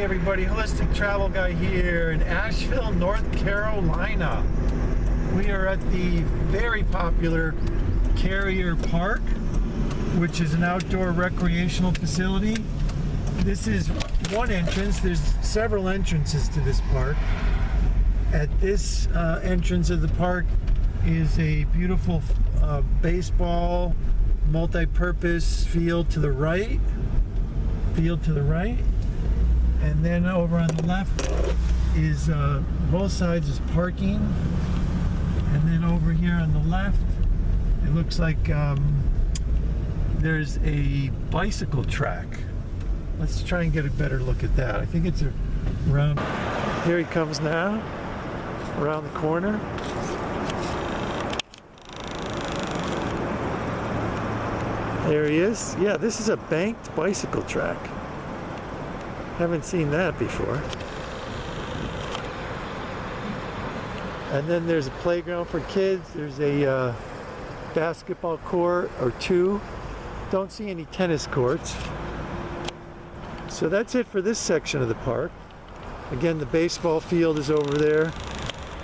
everybody, Holistic Travel Guy here in Asheville, North Carolina. We are at the very popular Carrier Park, which is an outdoor recreational facility. This is one entrance. There's several entrances to this park. At this entrance of the park is a beautiful baseball multi-purpose field to the right. And then over on the left is both sides is parking, and then over here on the left it looks like there's a bicycle track. Let's try and get a better look at that. I think it's around here. He comes now around the corner. There he is. Yeah, this is a banked bicycle track. Haven't seen that before. And then there's a playground for kids. There's a basketball court or two. Don't see any tennis courts. So that's it for this section of the park. Again, the baseball field is over there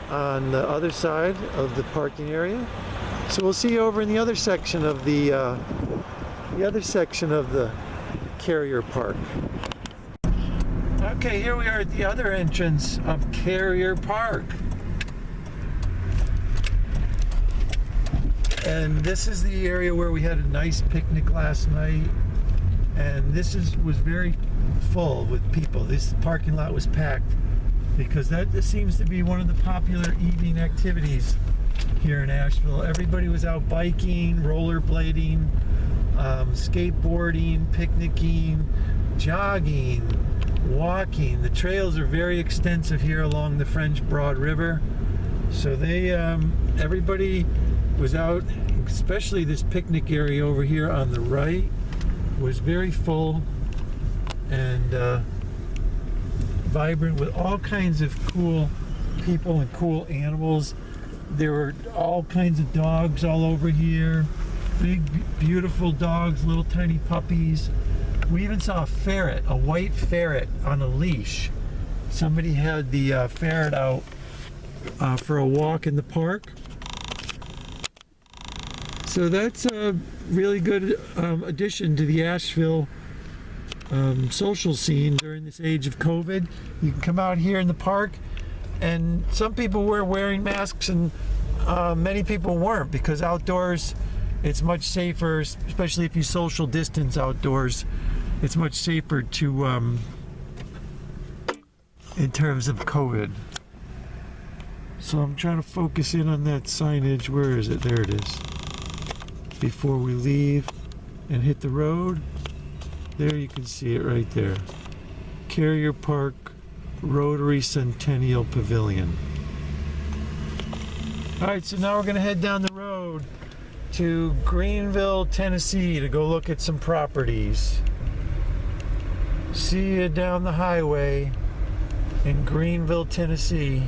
on the other side of the parking area. So we'll see you over in the other section of the Carrier Park. Okay, here we are at the other entrance of Carrier Park. And this is the area where we had a nice picnic last night. And this was very full with people. This parking lot was packed because this seems to be one of the popular evening activities here in Asheville. Everybody was out biking, rollerblading, skateboarding, picnicking, jogging, walking. The trails are very extensive here along the French Broad River. So everybody was out, especially this picnic area over here on the right was very full and vibrant with all kinds of cool people and cool animals. There were all kinds of dogs all over here. Big, beautiful dogs, little tiny puppies. We even saw a ferret, a white ferret on a leash. Somebody had the ferret out for a walk in the park. So that's a really good addition to the Asheville social scene during this age of COVID. You can come out here in the park, and some people were wearing masks and many people weren't, because outdoors it's much safer, especially if you social distance outdoors. It's much safer to in terms of COVID. So I'm trying to focus in on that signage. Where is it? There it is. Before we leave and hit the road, there you can see it right there. Carrier Park Rotary Centennial Pavilion. Alright, so now we're going to head down the road to Greenville, Tennessee to go look at some properties. See you down the highway in Greenville, Tennessee.